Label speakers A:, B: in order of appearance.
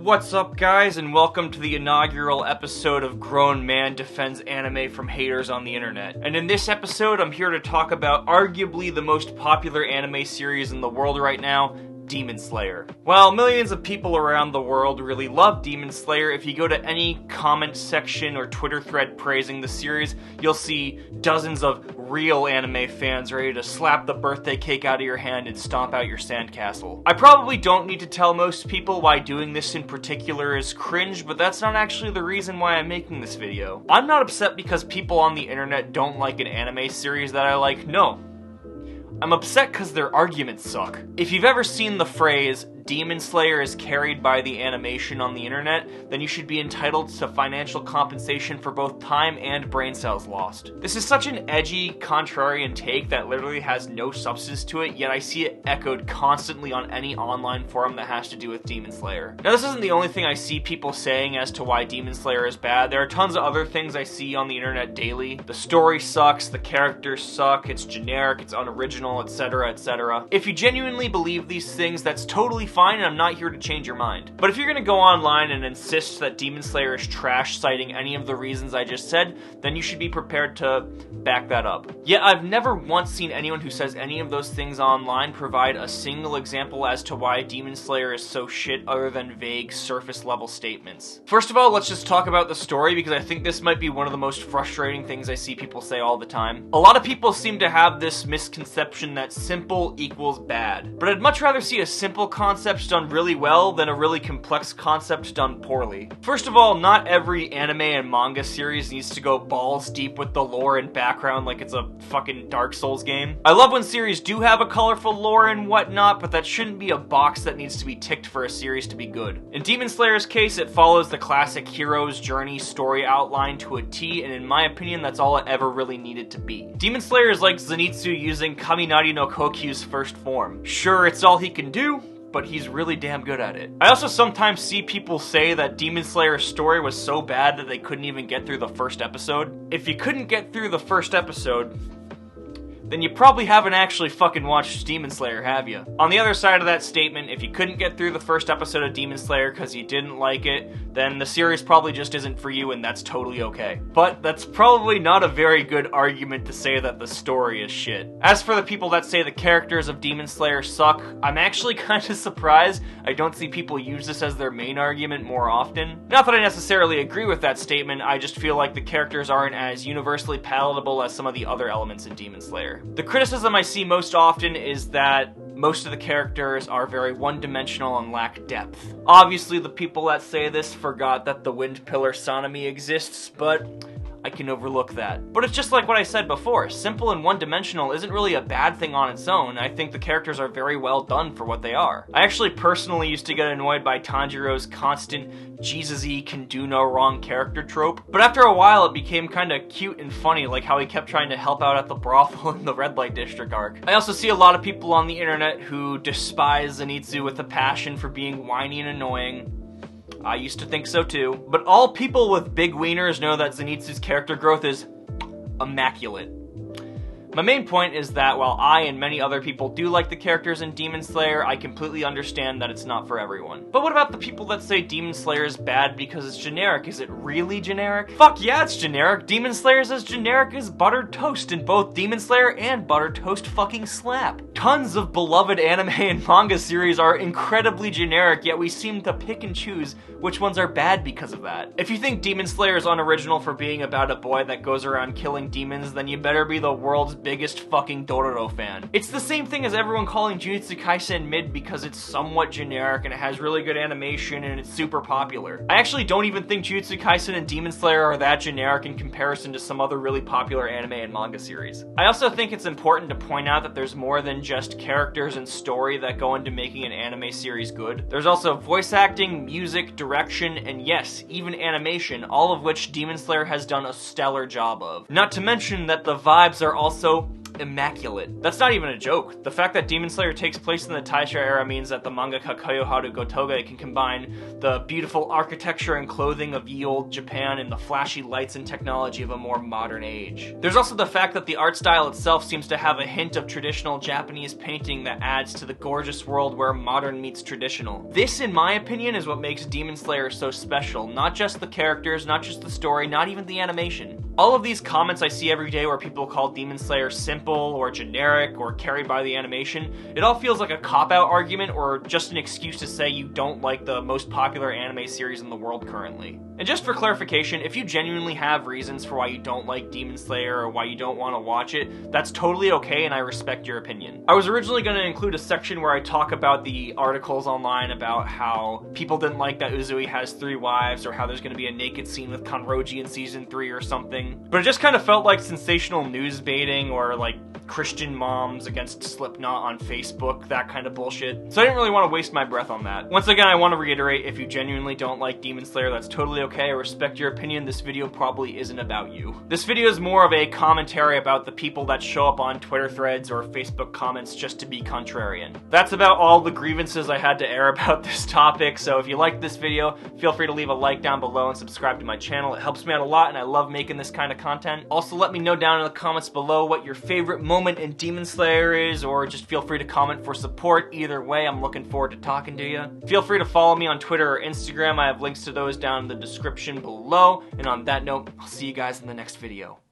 A: What's up, guys, and welcome to the inaugural episode of Grown Man Defends Anime from Haters on the Internet. And in this episode, I'm here to talk about arguably the most popular anime series in the world right now, Demon Slayer. While millions of people around the world really love Demon Slayer, if you go to any comment section or Twitter thread praising the series, you'll see dozens of real anime fans ready to slap the birthday cake out of your hand and stomp out your sandcastle. I probably don't need to tell most people why doing this in particular is cringe, but that's not actually the reason why I'm making this video. I'm not upset because people on the internet don't like an anime series that I like, no. I'm upset because their arguments suck. If you've ever seen the phrase, Demon Slayer is carried by the animation on the internet, then you should be entitled to financial compensation for both time and brain cells lost. This is such an edgy, contrarian take that literally has no substance to it, yet I see it echoed constantly on any online forum that has to do with Demon Slayer. Now, this isn't the only thing I see people saying as to why Demon Slayer is bad. There are tons of other things I see on the internet daily. The story sucks, the characters suck, it's generic, it's unoriginal, etc., etc. If you genuinely believe these things, that's totally fine, and I'm not here to change your mind. But if you're gonna go online and insist that Demon Slayer is trash, citing any of the reasons I just said, then you should be prepared to back that up. Yet I've never once seen anyone who says any of those things online provide a single example as to why Demon Slayer is so shit other than vague, surface-level statements. First of all, let's just talk about the story, because I think this might be one of the most frustrating things I see people say all the time. A lot of people seem to have this misconception that simple equals bad, but I'd much rather see a simple concept done really well than a really complex concept done poorly. First of all, not every anime and manga series needs to go balls deep with the lore and background like it's a fucking Dark Souls game. I love when series do have a colorful lore and whatnot, but that shouldn't be a box that needs to be ticked for a series to be good. In Demon Slayer's case, it follows the classic hero's journey story outline to a T, and in my opinion, that's all it ever really needed to be. Demon Slayer is like Zenitsu using Kaminari no Kokyu's first form. Sure, it's all he can do, but he's really damn good at it. I also sometimes see people say that Demon Slayer's story was so bad that they couldn't even get through the first episode. If you couldn't get through the first episode, then you probably haven't actually fucking watched Demon Slayer, have you? On the other side of that statement, if you couldn't get through the first episode of Demon Slayer because you didn't like it, then the series probably just isn't for you, and that's totally okay. But that's probably not a very good argument to say that the story is shit. As for the people that say the characters of Demon Slayer suck, I'm actually kind of surprised I don't see people use this as their main argument more often. Not that I necessarily agree with that statement, I just feel like the characters aren't as universally palatable as some of the other elements in Demon Slayer. The criticism I see most often is that most of the characters are very one-dimensional and lack depth. Obviously, the people that say this forgot that the Wind Pillar Sonomy exists, but I can overlook that. But it's just like what I said before, simple and one-dimensional isn't really a bad thing on its own. I think the characters are very well done for what they are. I actually personally used to get annoyed by Tanjiro's constant Jesus-y can do no wrong character trope, but after a while it became kinda cute and funny, like how he kept trying to help out at the brothel in the Red Light District arc. I also see a lot of people on the internet who despise Zenitsu with a passion for being whiny and annoying. I used to think so too. But all people with big wieners know that Zenitsu's character growth is immaculate. My main point is that while I and many other people do like the characters in Demon Slayer, I completely understand that it's not for everyone. But what about the people that say Demon Slayer is bad because it's generic? Is it really generic? Fuck yeah, it's generic. Demon Slayer is as generic as buttered toast, and both Demon Slayer and buttered toast fucking slap. Tons of beloved anime and manga series are incredibly generic, yet we seem to pick and choose which ones are bad because of that. If you think Demon Slayer is unoriginal for being about a boy that goes around killing demons, then you better be the world's biggest fucking Dororo fan. It's the same thing as everyone calling Jujutsu Kaisen mid because it's somewhat generic and it has really good animation and it's super popular. I actually don't even think Jujutsu Kaisen and Demon Slayer are that generic in comparison to some other really popular anime and manga series. I also think it's important to point out that there's more than just characters and story that go into making an anime series good. There's also voice acting, music, direction, and yes, even animation, all of which Demon Slayer has done a stellar job of. Not to mention that the vibes are also immaculate. That's not even a joke. The fact that Demon Slayer takes place in the Taisha era means that the mangaka Kayoharu Gotoge can combine the beautiful architecture and clothing of ye olde Japan and the flashy lights and technology of a more modern age. There's also the fact that the art style itself seems to have a hint of traditional Japanese painting that adds to the gorgeous world where modern meets traditional. This, in my opinion, is what makes Demon Slayer so special. Not just the characters, not just the story, not even the animation. All of these comments I see every day where people call Demon Slayer simple or generic or carried by the animation, it all feels like a cop-out argument or just an excuse to say you don't like the most popular anime series in the world currently. And just for clarification, if you genuinely have reasons for why you don't like Demon Slayer or why you don't want to watch it, that's totally okay and I respect your opinion. I was originally going to include a section where I talk about the articles online about how people didn't like that Uzui has 3 wives or how there's going to be a naked scene with Kanroji in season 3 or something. But it just kind of felt like sensational news baiting or like Christian moms against Slipknot on Facebook, that kind of bullshit. So I didn't really want to waste my breath on that. Once again, I want to reiterate, if you genuinely don't like Demon Slayer, that's totally okay. I respect your opinion. This video probably isn't about you. This video is more of a commentary about the people that show up on Twitter threads or Facebook comments just to be contrarian. That's about all the grievances I had to air about this topic, so if you liked this video, feel free to leave a like down below and subscribe to my channel. It helps me out a lot and I love making this kind of content. Also, let me know down in the comments below what your favorite moment in Demon Slayer is, or just feel free to comment for support. Either way, I'm looking forward to talking to you. Feel free to follow me on Twitter or Instagram. I have links to those down in the description below. And on that note, I'll see you guys in the next video.